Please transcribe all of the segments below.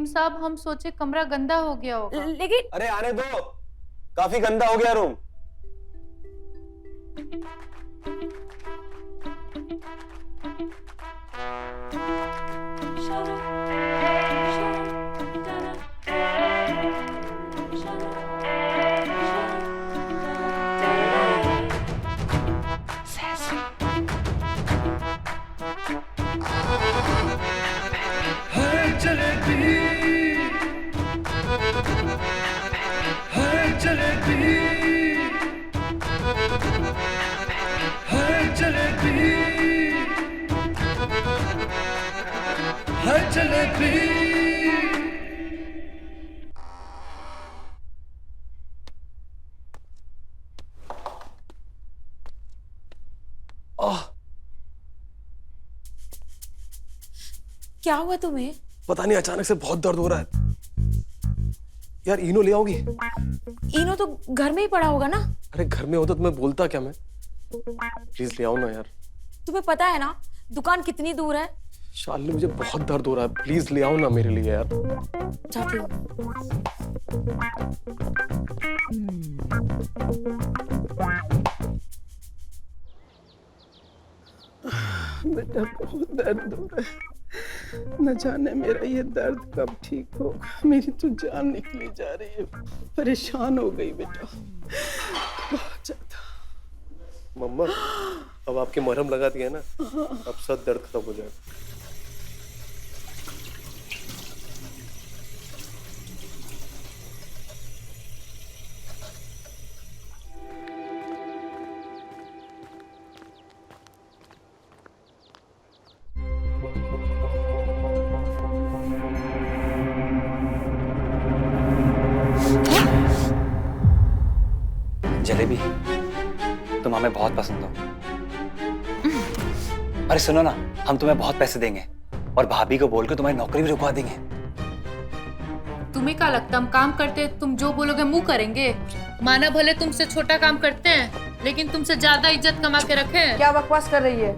साहब, हम सोचे कमरा गंदा हो गया होगा। लेकिन अरे आने दो, काफी गंदा हो गया रूम। क्या हुआ तुम्हें? पता नहीं, अचानक से बहुत दर्द हो रहा है यार। इनो ले आओगी? इनो तो घर में ही पड़ा होगा ना। अरे घर में होता तो मैं बोलता क्या? मैं प्लीज ले आओ ना यार। तुम्हें पता है ना दुकान कितनी दूर है? शालिनी, मुझे बहुत दर्द हो रहा है, प्लीज ले आओ ना मेरे लिए यार। जाती हूँ। बेटा बहुत दर्द हो रहा है, न जाने मेरा ये दर्द कब ठीक होगा। मेरी तो जान निकली जा रही है, परेशान हो गई बेटा बहुत ज्यादा। मम्मा, अब आपके मरहम लगा दिया ना, अब सब दर्द खत्म हो जाएगा। जलेबी, तुम हमें बहुत पसंद हो। अरे सुनो ना, हम तुम्हें बहुत पैसे देंगे और भाभी को बोल के तुम्हारी नौकरी भी रुकवा देंगे। तुम्हें क्या लगता हम काम करते, तुम जो बोलोगे मुंह करेंगे? माना भले तुमसे छोटा काम करते हैं, लेकिन तुमसे ज्यादा इज्जत कमा के रखे हैं। क्या बकवास कर रही है?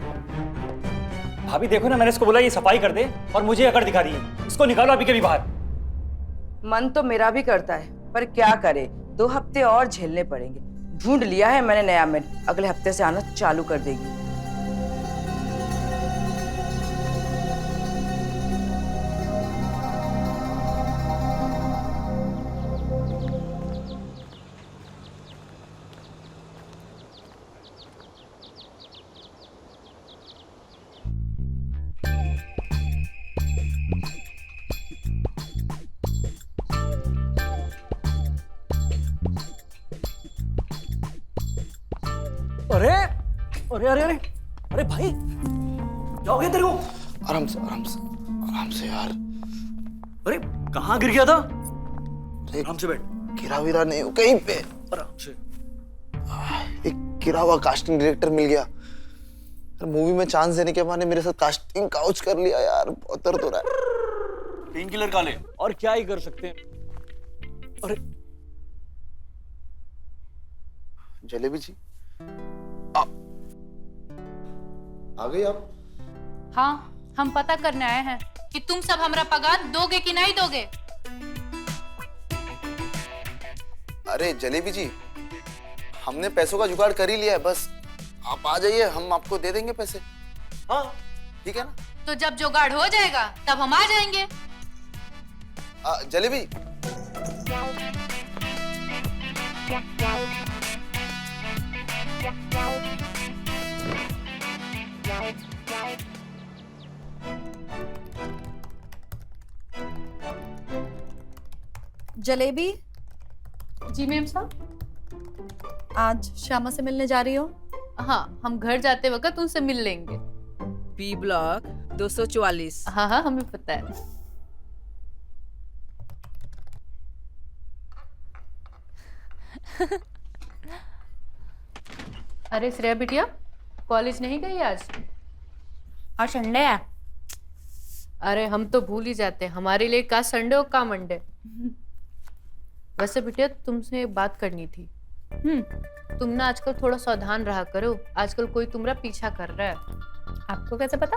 भाभी देखो ना, मैंने इसको बोला ये सफाई कर दे और मुझे अकड़ दिखा रही है। इसको निकालो अभी के भी बाहर। मन तो मेरा भी करता है, पर क्या करे, 2 हफ्ते और झेलने पड़ेंगे। ढूंढ लिया है मैंने नया मेड, अगले हफ्ते से आना चालू कर देगी। अरे अरे अरे अरे अरे भाई, क्या हो गया तेरे को? आराम से आराम से आराम से यार। अरे कहाँ गिर गया था? एक आराम से बैठ। गिरा विरा नहीं हो कहीं पे। आराम से। एक गिरा हुआ कास्टिंग डायरेक्टर मिल गया यार, मूवी में चांस देने के बहाने मेरे साथ कास्टिंग काउच कर लिया यार। बहुत दर्द हो रहा है। पेन किलर खा ले, और क्या ही कर सकते हैं। अरे जलेबी जी आ गई आप? हाँ, हम पता करने आए हैं कि तुम सब हमारा पगार दोगे कि नहीं दोगे। अरे जलेबी जी, हमने पैसों का जुगाड़ कर ही लिया है, बस आप आ जाइए, हम आपको दे देंगे पैसे। हाँ ठीक है ना? तो जब जुगाड़ हो जाएगा तब हम आ जाएंगे। जलेबी जलेबी, जी मैम साहब। आज श्यामा से मिलने जा रही हो? हाँ, हम घर जाते वक्त उनसे मिल लेंगे। B block 244। हाँ हाँ, हमें पता है। अरे श्रेया बिटिया, कॉलेज नहीं गई आज? आज संडे है। अरे हम तो भूल ही जाते हैं, हमारे लिए का संडे और का मंडे। वैसे बिटिया तुमसे एक बात करनी थी। तुम ना आजकल थोड़ा सावधान रहा करो, आजकल कोई तुम्हारा पीछा कर रहा है। आपको कैसे पता?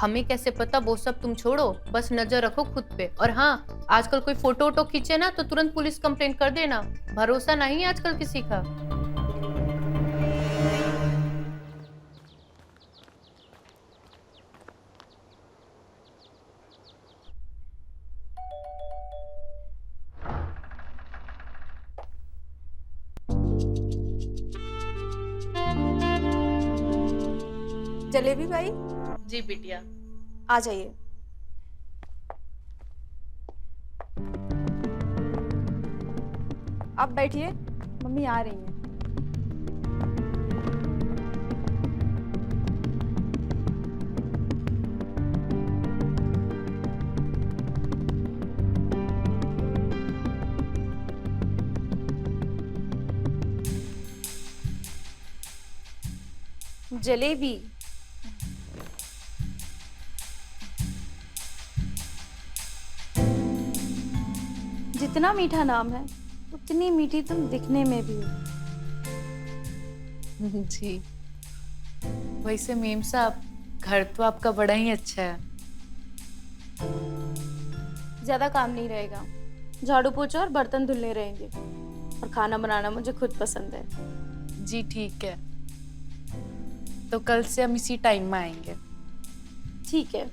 हमें कैसे पता वो सब तुम छोड़ो, बस नजर रखो खुद पे। और हाँ, आजकल कोई फोटो वोटो खींचे ना तो तुरंत पुलिस कंप्लेंट कर देना। भरोसा नहीं है आजकल किसी का। जलेबी भाई जी बिटिया। आ जाइए। आप बैठिए, मम्मी आ रही हैं। जलेबी। जितना मीठा नाम है उतनी मीठी तुम दिखने में भी हो। जी। वैसे मेम साहब, घर तो आपका बड़ा ही अच्छा है। ज्यादा काम नहीं रहेगा, झाड़ू पोछा और बर्तन धुलने रहेंगे, और खाना बनाना मुझे खुद पसंद है। जी ठीक है, तो कल से हम इसी टाइम में आएंगे। ठीक है,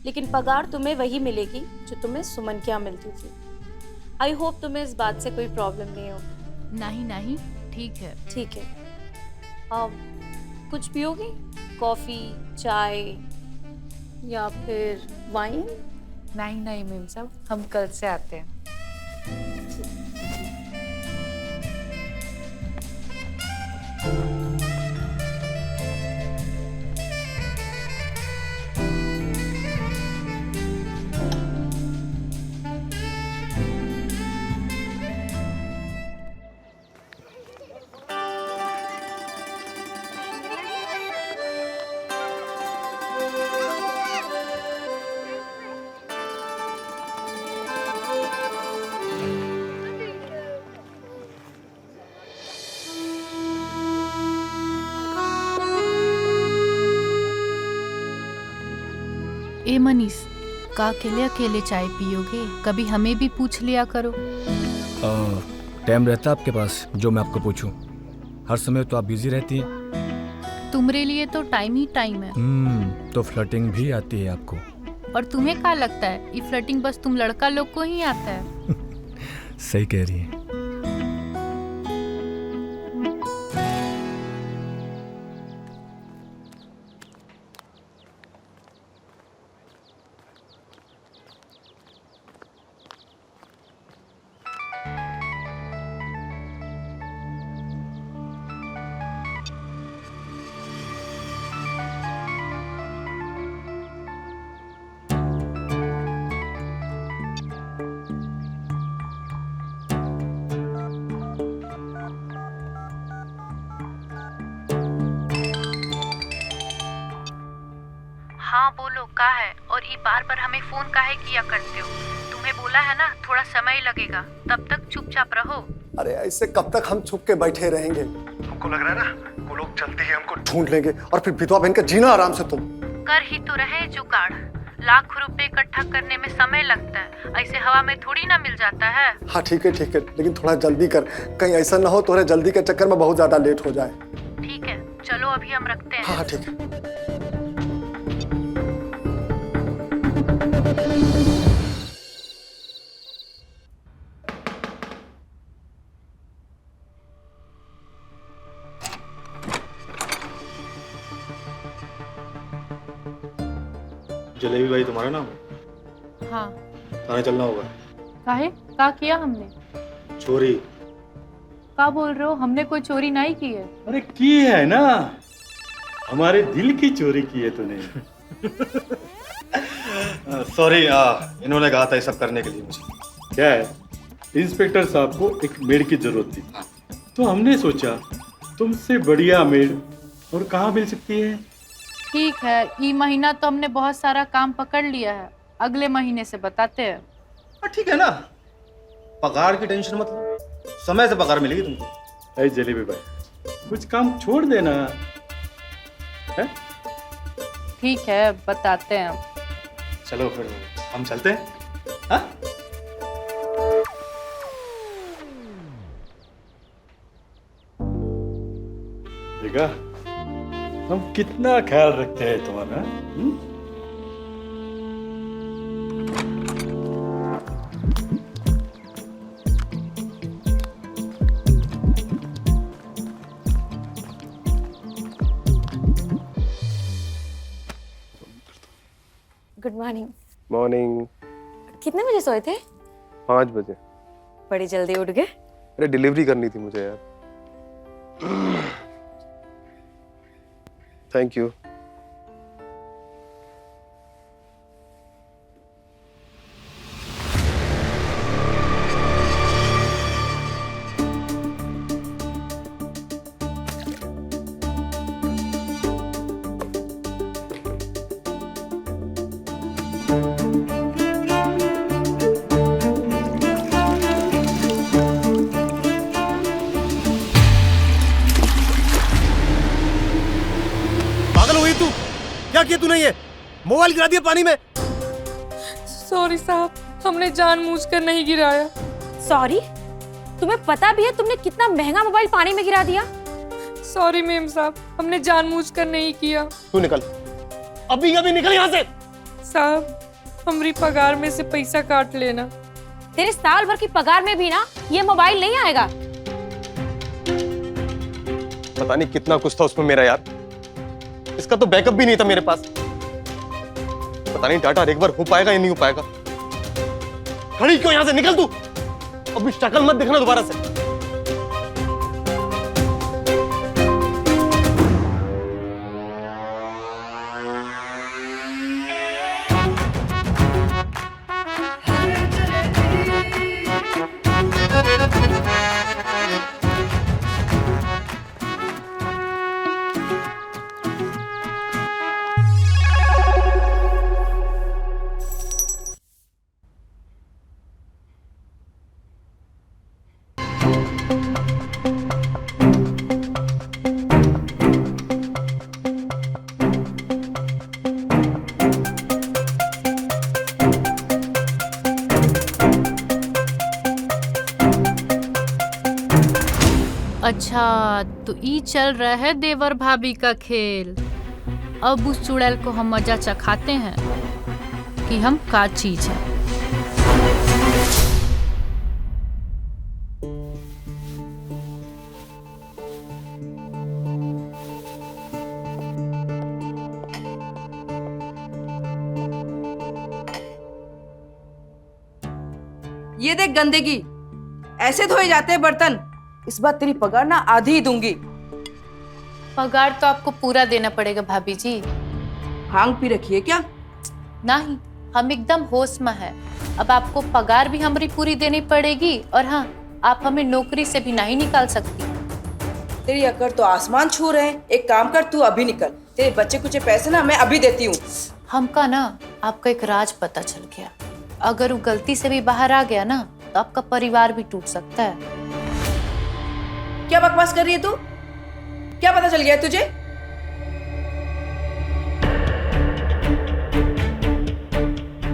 लेकिन पगार तुम्हें वही मिलेगी जो तुम्हें सुमन के यहाँ मिलती थी। आई होप तुम्हें इस बात से कोई प्रॉब्लम नहीं हो। नहीं नहीं, ठीक है। ठीक है। कुछ पियोगी? कॉफी, चाय या फिर वाइन? नहीं नहीं मेम साहब, हम कल से आते हैं। ए मनीष, का अकेले अकेले चाय पियोगे? कभी हमें भी पूछ लिया करो। टाइम रहता है आपके पास जो मैं आपको पूछूं? हर समय तो आप बिजी रहती हैं। तुम्हारे लिए तो टाइम ही टाइम है। तो फ्लर्टिंग भी आती है आपको? और तुम्हें क्या लगता है ये फ्लर्टिंग बस तुम लड़का लोग को ही आता है? सही कह रही हैं। हाँ बोलो, का है? और ये बार बार हमें फोन काहे किया करते हो? तुम्हें बोला है ना थोड़ा समय लगेगा, तब तक चुपचाप रहो। अरे ऐसे कब तक हम छुप के बैठे रहेंगे? हमको लग रहा है ना वो लोग जल्दी ही हमको ढूंढ लेंगे और फिर विधवा बहन का जीना आराम से तुम। कर ही तो रहे जुगाड़। लाख रुपए इकट्ठा करने में समय लगता है, ऐसे हवा में थोड़ी ना मिल जाता है। हाँ ठीक है, लेकिन थोड़ा जल्दी कर, कहीं ऐसा ना हो तुम्हारे जल्दी के चक्कर में बहुत ज्यादा लेट हो जाए। ठीक है, चलो अभी हम रखते हैं। हाँ ठीक है। जलेबी भाई तुम्हारा नाम है? हाँ। थाने चलना होगा। काहे? का किया हमने? चोरी। का बोल रहे हो? हमने कोई चोरी नहीं की है। अरे की है ना, हमारे दिल की चोरी की है तूने। सॉरी, इन्होंने कहा था ये सब करने के लिए मुझे। क्या है, इंस्पेक्टर साहब को एक मेड की जरूरत थी, तो हमने सोचा तुमसे बढ़िया मेड और कहाँ मिल सकती है। ठीक है, ये महीना तो हमने बहुत सारा काम पकड़ लिया है, अगले महीने से बताते हैं। ठीक है ना, पगार की टेंशन मत लो, समय से पगार मिलेगी तुमको। अरे जलेबी भाई, कुछ काम छोड़ देना है? ठीक है, बताते हैं। चलो फिर हम चलते हैं। हाँ? देखा हम कितना ख्याल रखते हैं तुम्हारा। Good morning. मॉर्निंग। कितने बजे सोए थे? 5 बजे। बड़ी जल्दी उठ गए। अरे डिलीवरी करनी थी मुझे यार। Thank you. पागल हो गई तू? क्या किया तूने ये? मोबाइल गिरा दिया पानी में। सॉरी साहब, हमने जानबूझकर नहीं गिराया। सॉरी? तुम्हें पता भी है तुमने कितना महंगा मोबाइल पानी में गिरा दिया? सॉरी मेम साहब, हमने जानबूझकर नहीं किया। तू निकल, अभी अभी निकल यहाँ से। साहब, हमारी पगार में से पैसा काट लेना। तेरे साल भर की पगार में भी ना ये मोबाइल नहीं आएगा। पता नहीं कितना कुछ था उसमें मेरा यार, इसका तो बैकअप भी नहीं था मेरे पास। पता नहीं डाटा एक बार हो पाएगा या नहीं हो पाएगा। खड़ी क्यों यहाँ से? निकल तू, अभी शक्ल मत दिखना दोबारा से। अच्छा, तो ई चल रहा है देवर भाभी का खेल। अब उस चुड़ैल को हम मजा चखाते हैं कि हम का चीज है। ये देख गंदगी, ऐसे धोए जाते हैं बर्तन। इस बार तेरी पगार ना आधी ही दूंगी। पगार तो आपको पूरा देना पड़ेगा भाभी जी। भांग पी रखी है क्या? नहीं, हम एकदम होश में है। अब आपको पगार भी हमारी पूरी देनी पड़ेगी, और हाँ, आप हमें नौकरी से भी नहीं निकाल सकती। तेरी अकड़ तो आसमान छू रहे हैं। एक काम कर, तू अभी निकल। तेरे बच्चे कुछ पैसे ना मैं अभी देती हूँ। हमका ना आपका एक राज पता चल गया। अगर वो गलती से भी बाहर आ गया ना, तो आपका परिवार भी टूट सकता है। क्या बकवास कर रही है तू? क्या पता चल गया है तुझे?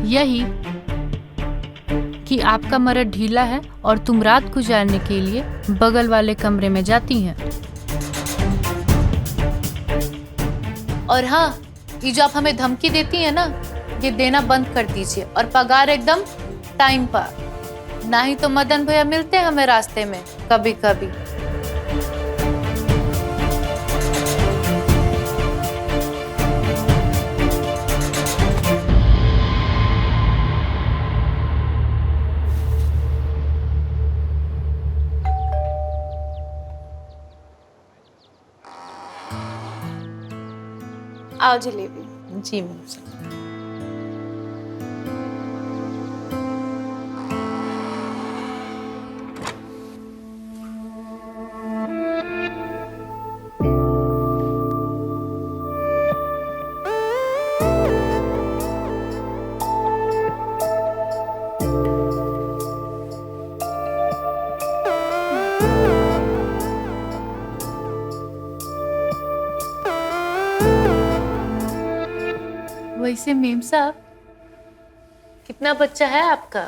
यही कि आपका मर्द ढीला है और तुम रात गुजारने के लिए बगल वाले कमरे में जाती हैं। और हाँ, ये जो आप हमें धमकी देती है ना, ये देना बंद कर दीजिए, और पगार एकदम टाइम पर। ना ही तो मदन भैया मिलते हैं हमें रास्ते में कभी कभी। आओ जलेबी। जी मैम। वैसे मेम साहब, कितना बच्चा है आपका?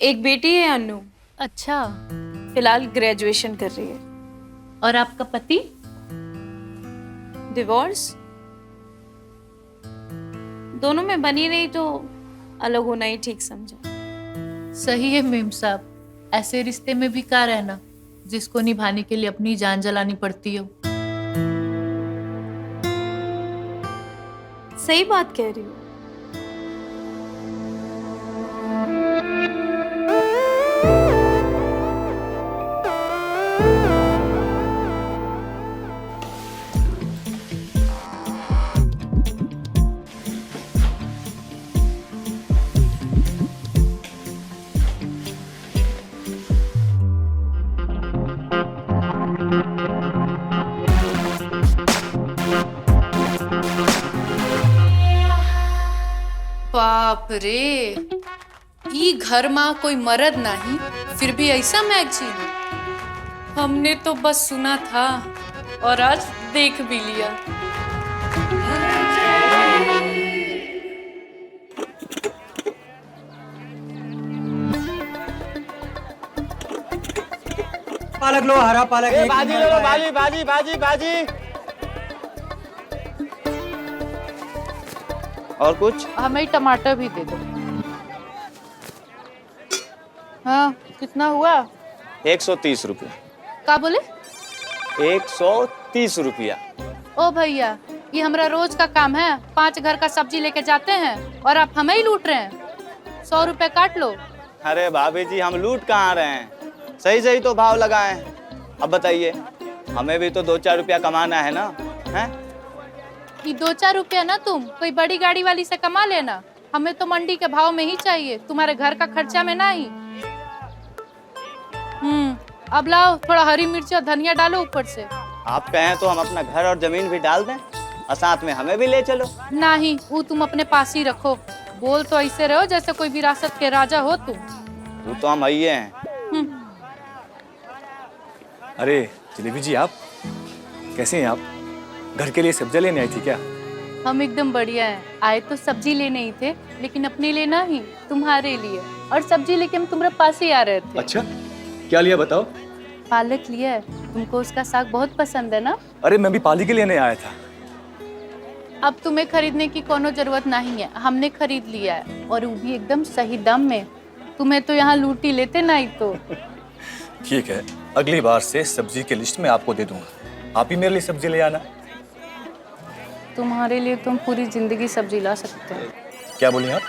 एक बेटी है अनु, अच्छा। फिलहाल ग्रेजुएशन कर रही है। और आपका पति? डिवोर्स? दोनों में बनी रही तो अलग होना ही ठीक समझा। सही है मेम साहब, ऐसे रिश्ते में भी क्या रहना जिसको निभाने के लिए अपनी जान जलानी पड़ती हो। सही बात कह रही हो। बाप रे, ई घर में कोई मर्द नहीं, फिर भी ऐसा मैगजीन। हमने तो बस सुना था और आज देख भी लिया। पालक लो, हरा पालक। भाजी लो, भाजी भाजी भाजी भाजी। और कुछ? हमें टमाटर भी दे दो। हाँ, कितना हुआ? 130 रुपया। क्या बोले? 130 रुपया। ओ भैया, ये हमारा रोज का काम है। 5 घर का सब्जी लेके जाते हैं और आप हमें ही लूट रहे हैं। 100 रुपए काट लो। अरे भाभी जी, हम लूट कहाँ रहे हैं? सही सही तो भाव लगाए हैं। अब बताइए, हमें भी तो 2-4 रुपया कमाना है ना, हैं? ये 2-4 रुपया ना तुम कोई बड़ी गाड़ी वाली से कमा लेना, हमें तो मंडी के भाव में ही चाहिए, तुम्हारे घर का खर्चा में नहीं। अब लाओ, थोड़ा हरी मिर्च और धनिया डालो ऊपर से। आप कहें तो हम अपना घर और जमीन भी डाल दें और साथ में हमें भी ले चलो। नहीं, वो तुम अपने पास ही रखो। बोल तो ऐसे रहो जैसे कोई विरासत के राजा हो तुम। वो तो हम आइए हैं। अरे जलेबी जी, आप कैसे हैं? आप घर के लिए सब्जियां लेने आई थी क्या? हम एकदम बढ़िया हैं। आए तो सब्जी लेने ही थे, लेकिन अपने लिए नहीं, तुम्हारे लिए। और सब्जी लेके हम तुम्हारे पास ही आ रहे थे। अच्छा, क्या लिया बताओ? पालक लिया है, तुमको उसका साग बहुत पसंद है ना? अरे मैं भी पाली के लेने आया था। अब तुम्हें खरीदने की कोनो जरूरत नहीं है, हमने खरीद लिया है, और वो भी एकदम सही दाम में। तुम्हें तो यहाँ लूटी लेते नहीं तो। ठीक है, अगली बार से सब्जी की लिस्ट में आपको दे दूंगा, आप ही मेरे लिए सब्जी ले आना। तुम्हारे लिए तुम पूरी जिंदगी सब्जी ला सकते हैं। क्या बोली आप?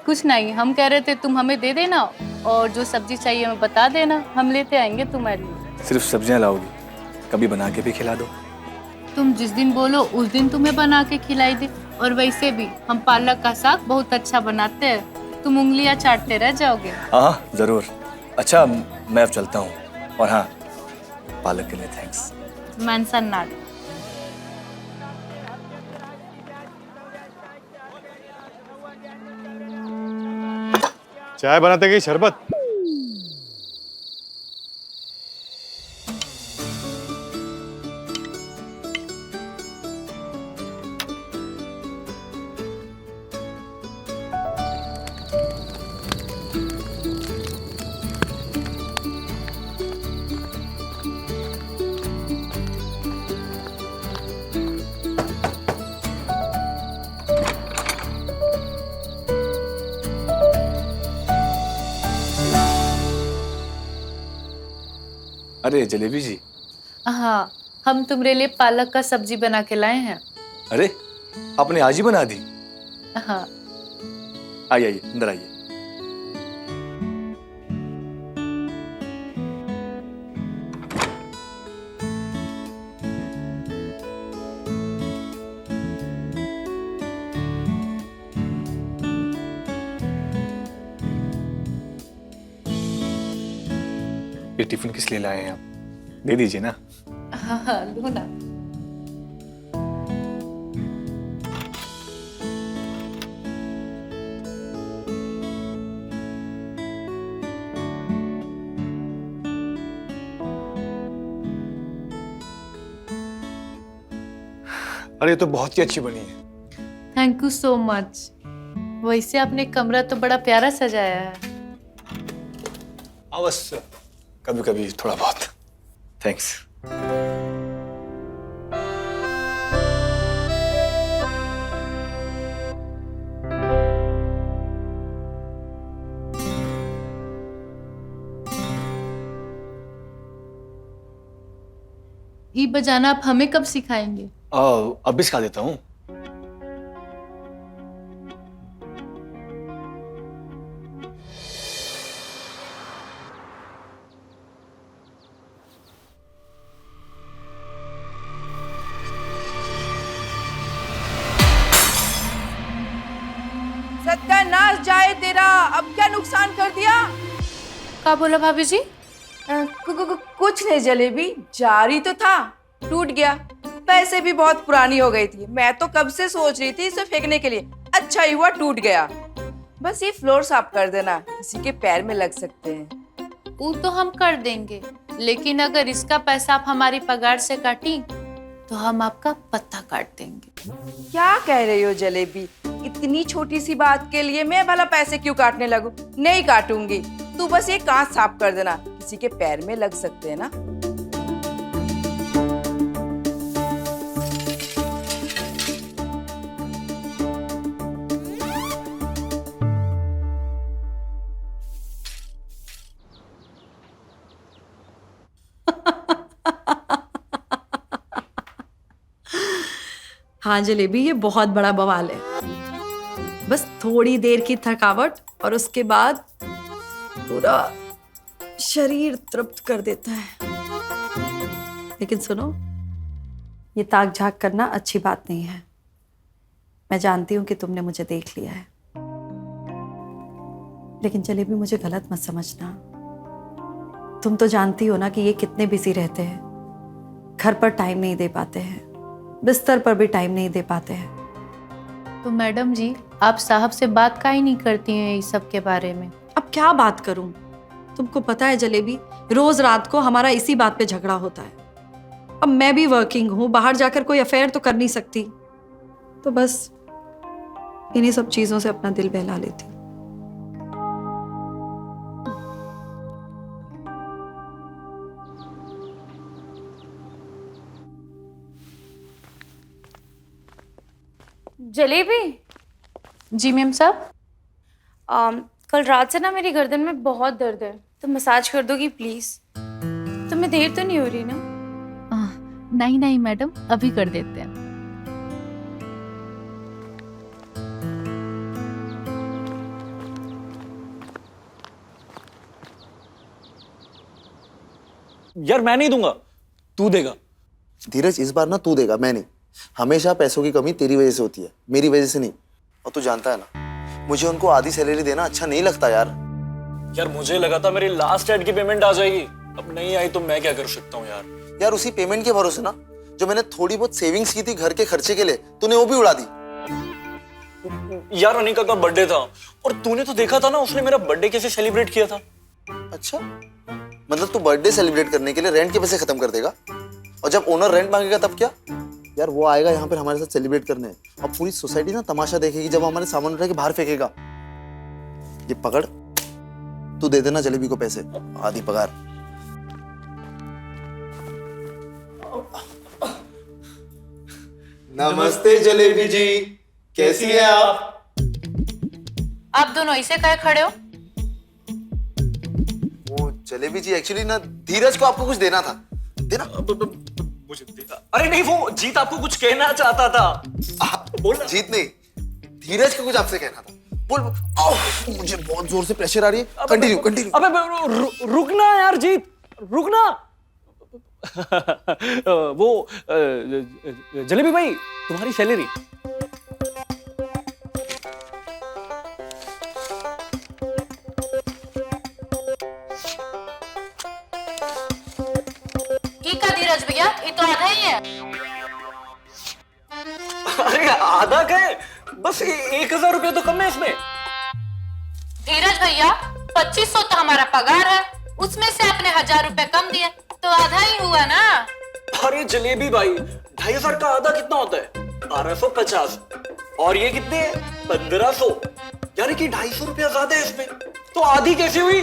कुछ नहीं, हम कह रहे थे तुम हमें दे देना और जो सब्जी चाहिए हमें बता देना, हम लेते आएंगे तुम्हारे लिए। सिर्फ सब्जियां लाओगी? कभी बना के भी खिला दो। तुम जिस दिन बोलो उस दिन तुम्हें बना के खिलाई दे। और वैसे भी हम पालक का साग बहुत अच्छा बनाते हैं, तुम उंगलियां चाटते रह जाओगे। हाँ जरूर। अच्छा, मैं अब चलता हूँ। और हाँ, पालक के लिए थैंक्स। मेंशन नाट। चाय बनाते गई शरबत। अरे जलेबी जी। हाँ, हम तुम्हारे लिए पालक का सब्जी बना के लाए हैं। अरे आपने आज ही बना दी? हाँ। आइए आइए, अंदर आइए। ये टिफिन किस लिए लाए हैं आप? दे दीजिए ना। हाँ हाँ, लो ना। अरे ये तो बहुत ही अच्छी बनी है। Thank you so much. वैसे आपने कमरा तो बड़ा प्यारा सजाया है। बस कभी कभी थोड़ा बहुत। थैंक्स। ये बजाना आप हमें कब सिखाएंगे? अभी सिखा देता हूँ। सत्यानाश जाए तेरा, अब क्या नुकसान कर दिया? क्या बोला भाभी जी? कुछ नहीं जलेबी, जारी तो था, टूट गया। वैसे भी बहुत पुरानी हो गई थी, मैं तो कब से सोच रही थी इसे फेंकने के लिए। अच्छा ही हुआ टूट गया। बस ये फ्लोर साफ कर देना, किसी के पैर में लग सकते हैं। वो तो हम कर देंगे, लेकिन अगर इसका पैसा आप हमारी पगार से काटी तो हम आपका पत्ता काट देंगे। क्या कह रही हो जलेबी? इतनी छोटी सी बात के लिए मैं भला पैसे क्यों काटने लगूं? नहीं काटूंगी, तू बस ये कांच साफ कर देना, किसी के पैर में लग सकते हैं ना। हाँ जलेबी, ये बहुत बड़ा बवाल है। बस थोड़ी देर की थकावट और उसके बाद पूरा शरीर तृप्त कर देता है। लेकिन सुनो, ये ताक झाक करना अच्छी बात नहीं है। मैं जानती हूं कि तुमने मुझे देख लिया है, लेकिन जलेबी मुझे गलत मत समझना। तुम तो जानती हो ना कि ये कितने बिजी रहते हैं, घर पर टाइम नहीं दे पाते हैं, बिस्तर पर भी टाइम नहीं दे पाते हैं। तो मैडम जी, आप साहब से बात काहे नहीं करती हैं इस सब के बारे में? अब क्या बात करूं? तुमको पता है जलेबी, रोज रात को हमारा इसी बात पे झगड़ा होता है। अब मैं भी वर्किंग हूं, बाहर जाकर कोई अफेयर तो कर नहीं सकती, तो बस इन्हीं सब चीजों से अपना दिल बहला लेती। जलेबी, जी मैम साहब। कल रात से ना मेरी गर्दन में बहुत दर्द है, तो मसाज कर दोगी प्लीज? तुम्हें देर तो नहीं हो रही ना? नहीं नहीं मैडम, अभी कर देते हैं। यार मैं नहीं दूंगा, तू देगा। धीरज, इस बार ना तू देगा, मैं नहीं। हमेशा पैसों की कमी तेरी वजह से होती है, मेरी वजह से नहीं। और तू जानता है ना, मुझे उनको आधी सैलरी देना अच्छा नहीं लगता यार। यार मुझे लगा था मेरी लास्ट एड की पेमेंट आ जाएगी, अब नहीं आई तो मैं क्या कर सकता हूँ यार। यार उसी पेमेंट के भरोसे ना, जो मैंने थोड़ी बहुत सेविंग्स की थी घर के खर्चे के लिए, तूने वो भी उड़ा दी। यार अनिका का बर्थडे था और तूने तो देखा था ना उसने मेरा बर्थडे कैसे सेलिब्रेट किया था। अच्छा, मतलब तू बर्थडे सेलिब्रेट करने के लिए रेंट के पैसे खत्म कर देगा, और जब ओनर रेंट मांगेगा तब क्या? यार वो आएगा यहाँ पर हमारे साथ सेलिब्रेट करने, और पूरी सोसाइटी ना तमाशा देखेगी जब वो हमारे सामान उठा के बाहर फेंकेगा। ये पकड़, तू दे देना जलेबी को पैसे, आधी पगार। नमस्ते जलेबी जी, कैसी है आप? आप दोनों ऐसे काहे खड़े हो? वो जलेबी जी, एक्चुअली ना धीरज को आपको कुछ देना था। देना? मुझे देना? अरे नहीं, वो जीत आपको कुछ कहना चाहता था। बोल। जीत नहीं, धीरज को कुछ आपसे कहना था। बोल। मुझे बहुत जोर से प्रेशर आ रही है। Continue continue. अबे रुकना यार जीत, रुकना। वो जलेबी भाई, तुम्हारी सैलरी। धीरज भैया, ये तो आधा ही है। अरे आधा का है, बस 1000 रुपये तो कम है इसमें। धीरज भैया, 2500 तो हमारा पगार है, उसमें से आपने 1000 रुपए कम दिए, तो आधा ही हुआ ना। अरे जलेबी भाई, 2500 का आधा कितना होता है? 1250। और ये कितने हैं? 1500, यानी कि 250 रुपया ज्यादा है इसमें। तो आधी कैसे हुई?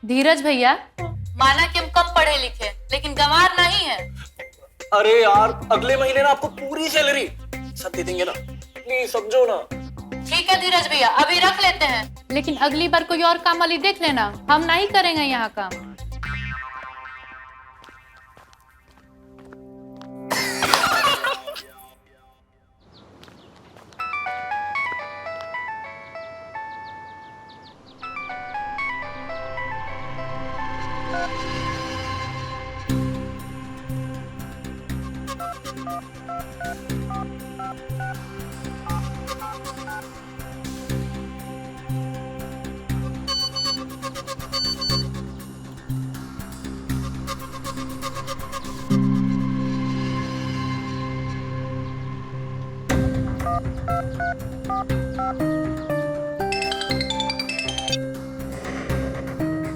धीरज भैया, माना कि हम कम पढ़े लिखे लेकिन गंवार नहीं है। अरे यार, अगले महीने ना आपको पूरी सैलरी सब दे देंगे ना, प्लीज समझो ना। ठीक है धीरज भैया, अभी रख लेते हैं, लेकिन अगली बार कोई और काम वाली देख लेना, हम नहीं करेंगे यहाँ काम।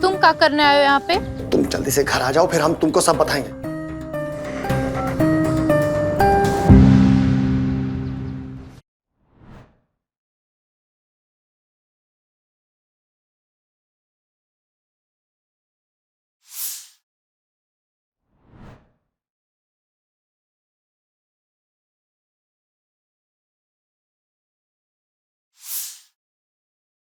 तुम क्या करने आए हो यहाँ पे? तुम जल्दी से घर आ जाओ, फिर हम तुमको सब बताएंगे।